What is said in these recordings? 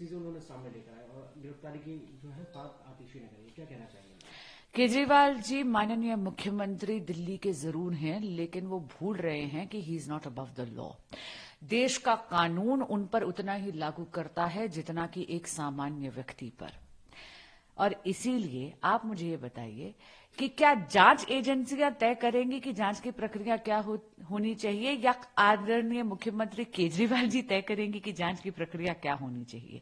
चीजें उन्होंने सामने लेकर आए और गिरफ्तारी की जो है बात आतिशी ने करी, क्या कहना चाहेंगे? केजरीवाल जी माननीय मुख्यमंत्री दिल्ली के जरूर हैं, लेकिन वो भूल रहे हैं कि he is not above the law. देश का कानून उन पर उतना ही लागू करता है जितना कि एक सामान्य व्यक्ति पर। और इसीलिए आप मुझे ये बताइए कि क्या जांच एजेंसियां तय करेंगी कि जांच की प्रक्रिया क्या होनी चाहिए, या आदरणीय मुख्यमंत्री केजरीवाल जी तय करेंगे कि जांच की प्रक्रिया क्या होनी चाहिए?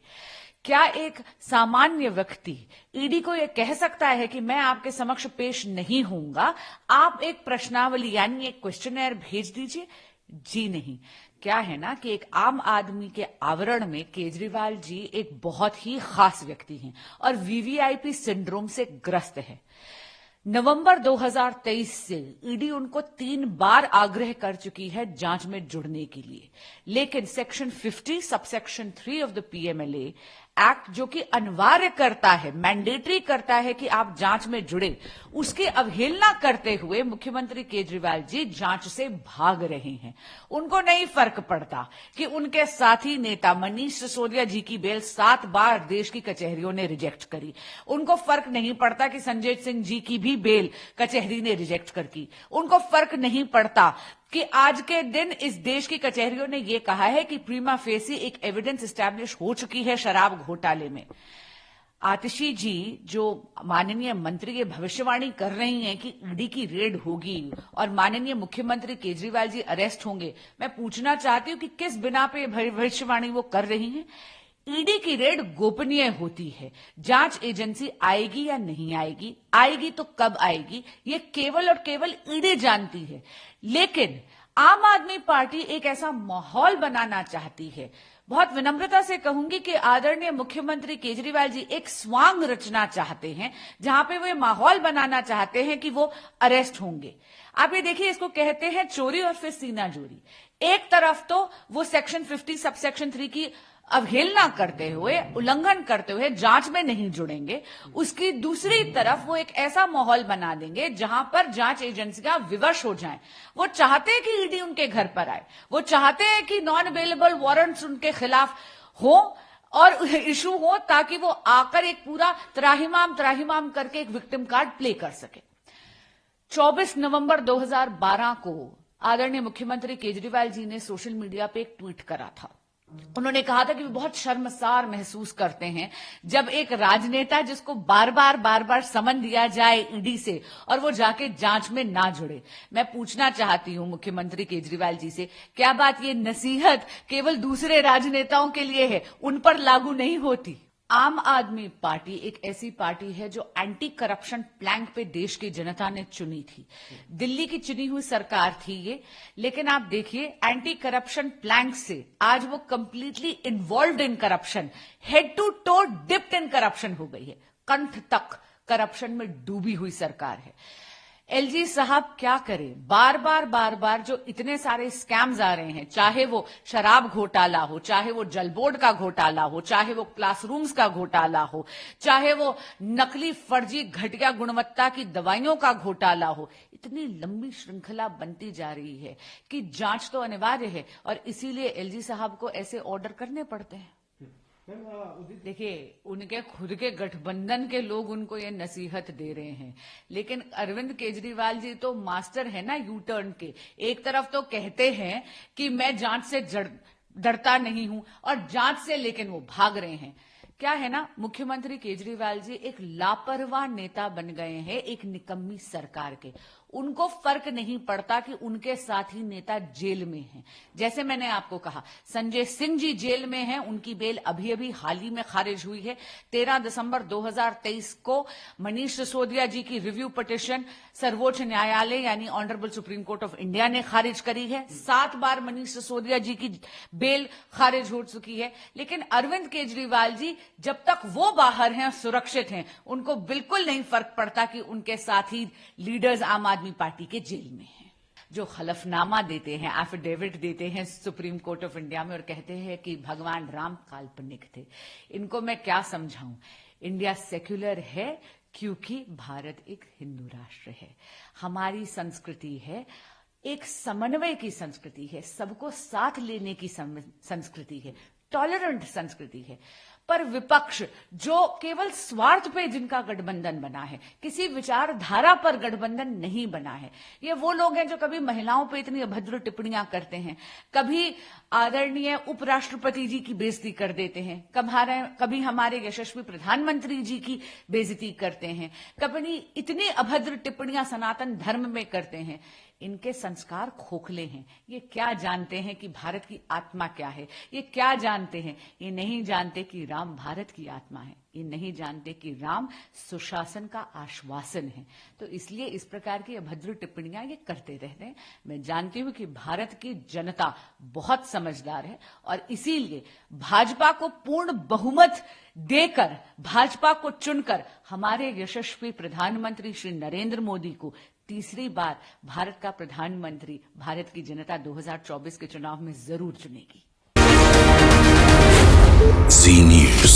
क्या एक सामान्य व्यक्ति ईडी को यह कह सकता है कि मैं आपके समक्ष पेश नहीं होऊंगा, आप एक प्रश्नावली यानी एक क्वेश्चनर भेज दीजिए? जी नहीं। क्या है ना कि एक आम आदमी के आवरण में केजरीवाल जी एक बहुत ही खास व्यक्ति हैं और वीवीआईपी सिंड्रोम से ग्रस्त है। नवंबर 2023 से ईडी उनको 3 बार आग्रह कर चुकी है जांच में जुड़ने के लिए, लेकिन section 50 subsection 3 of the PMLA act, जो कि अनिवार्य करता है, मैंडेटरी करता है कि आप जांच में जुड़े, उसकी अवहेलना करते हुए मुख्यमंत्री केजरीवाल जी जांच से भाग रहे हैं। उनको नहीं फर्क पड़ता कि उनके साथी नेता मनीष सिसोदिया जी की बेल 7 बार देश की कचहरियों ने रिजेक्ट करी। उनको फर्क नहीं पड़ता कि संजय सिंह जी की भी बेल कचहरी ने रिजेक्ट कर की। उनको फर्क नहीं पड़ता कि आज के दिन इस देश की कचहरियों ने यह कहा है कि प्रीमा फेसी एक एविडेंस एस्टैब्लिश हो चुकी है शराब घोटाले में। आतिशी जी जो माननीय मंत्री ये भविष्यवाणी कर रही हैं कि ईडी की रेड होगी और माननीय मुख्यमंत्री केजरीवाल जी अरेस्ट होंगे, मैं पूछना चाहती हूं कि किस बिना पे भविष्यवाणी वो कर रही हैं? ईडी की रेड गोपनीय होती है। जांच एजेंसी आएगी या नहीं आएगी, आएगी तो कब आएगी, ये केवल और केवल ईडी जानती है। लेकिन आम आदमी पार्टी एक ऐसा माहौल बनाना चाहती है। बहुत विनम्रता से कहूंगी कि आदरणीय मुख्यमंत्री केजरीवाल जी एक स्वांग रचना चाहते हैं जहां पे वे माहौल बनाना चाहते हैं कि वो अरेस्ट होंगे। आप ये देखिए, इसको कहते हैं चोरी और फिर सीनाजोरी। एक तरफ तो वो सेक्शन 50 सबसेक्शन 3 की अवहेलना करते हुए, उल्लंघन करते हुए जांच में नहीं जुड़ेंगे, उसकी दूसरी तरफ वो एक ऐसा माहौल बना देंगे जहां पर जांच एजेंसियां विवश हो जाएं। वो चाहते हैं कि ईडी उनके घर पर आए, वो चाहते हैं कि नॉन अवेलेबल वारंट्स उनके खिलाफ हो और इशू हो, ताकि वो आकर एक पूरा त्राहिमाम करके एक विक्टिम कार्ड प्ले कर सके। 24 नवंबर 2012 को आदरणीय मुख्यमंत्री केजरीवाल जी ने सोशल मीडिया पे एक ट्वीट करा था। उन्होंने कहा था कि वो बहुत शर्मसार महसूस करते हैं जब एक राजनेता जिसको बार बार समन दिया जाए ईडी से और वो जाके जांच में ना जुड़े। मैं पूछना चाहती हूं मुख्यमंत्री केजरीवाल जी से, क्या बात ये नसीहत केवल दूसरे राजनेताओं के लिए है, उन पर लागू नहीं होती? आम आदमी पार्टी एक ऐसी पार्टी है जो एंटी करप्शन प्लैंक पे देश की जनता ने चुनी थी। दिल्ली की चुनी हुई सरकार थी ये, लेकिन आप देखिए एंटी करप्शन प्लैंक से आज वो completely involved in corruption, head to toe dipped in corruption हो गई है। कंठ तक करप्शन में डूबी हुई सरकार है। एलजी साहब क्या करें? बार बार जो इतने सारे स्कैम्स आ रहे हैं, चाहे वो शराब घोटाला हो, चाहे वो जल बोर्ड का घोटाला हो, चाहे वो क्लासरूम्स का घोटाला हो, चाहे वो नकली फर्जी घटिया गुणवत्ता की दवाइयों का घोटाला हो, इतनी लंबी श्रृंखला बनती जा रही है कि जांच तो अनिवार्य है और इसीलिए एलजी साहब को ऐसे ऑर्डर करने पड़ते हैं। देखिए, उनके खुद के गठबंधन के लोग उनको ये नसीहत दे रहे हैं, लेकिन अरविंद केजरीवाल जी तो मास्टर है ना यू टर्न के। एक तरफ तो कहते हैं कि मैं जांच से डरता नहीं हूं और जांच से लेकिन वो भाग रहे हैं। क्या है ना, मुख्यमंत्री केजरीवाल जी एक लापरवाह नेता बन गए हैं एक निकम्मी सरकार के। उनको फर्क नहीं पड़ता कि उनके साथी नेता जेल में हैं। जैसे मैंने आपको कहा, संजय सिंह जी जेल में हैं, उनकी बेल अभी अभी हाल ही में खारिज हुई है। 13 दिसंबर 2023 को मनीष सिसोदिया जी की रिव्यू पिटीशन सर्वोच्च न्यायालय यानी honourable supreme court of India ने खारिज करी है। 7 बार मनीष सिसोदिया जी की बेल खारिज हो चुकी है। लेकिन अरविंद केजरीवाल जी जब तक वो बाहर हैं, सुरक्षित हैं, उनको बिल्कुल नहीं फर्क पड़ता कि उनके साथी लीडर्स आम आदमी पार्टी के जेल में हैं। जो हलफनामा देते हैं, एफिडेविट देते हैं सुप्रीम कोर्ट ऑफ इंडिया में और कहते हैं कि भगवान राम काल्पनिक थे, इनको मैं क्या समझाऊं? इंडिया सेक्युलर है क्योंकि भारत एक हिंदू राष्ट्र है। हमारी संस्कृति है एक समन्वय की संस्कृति है, सबको साथ लेने की संस्कृति है, टॉलरेंट संस्कृति है। पर विपक्ष जो केवल स्वार्थ पे जिनका गठबंधन बना है, किसी विचारधारा पर गठबंधन नहीं बना है, ये वो लोग हैं जो कभी महिलाओं पे इतनी अभद्र टिप्पणियां करते हैं, कभी आदरणीय उपराष्ट्रपति जी की बेइज्जती कर देते हैं, कभी हमारे यशस्वी प्रधानमंत्री जी की बेइज्जती करते हैं, कभी इतनी अभद्र टिप्पणियां सनातन धर्म में करते हैं। इनके संस्कार खोखले हैं। ये क्या जानते हैं कि भारत की आत्मा क्या है? ये क्या जानते हैं? ये नहीं जानते कि राम भारत की आत्मा है। ये नहीं जानते कि राम सुशासन का आश्वासन है। तो इसलिए इस प्रकार की अभद्र टिप्पणियां ये करते रहते हैं। मैं जानती हूं कि भारत की जनता बहुत समझदार है और इसीलिए भाजपा को पूर्ण बहुमत देकर, भाजपा को चुनकर हमारे यशस्वी प्रधानमंत्री श्री नरेंद्र मोदी को तीसरी बार भारत का प्रधानमंत्री भारत की जनता 2024 के चुनाव में जरूर चुनेगी। जी न्यूज।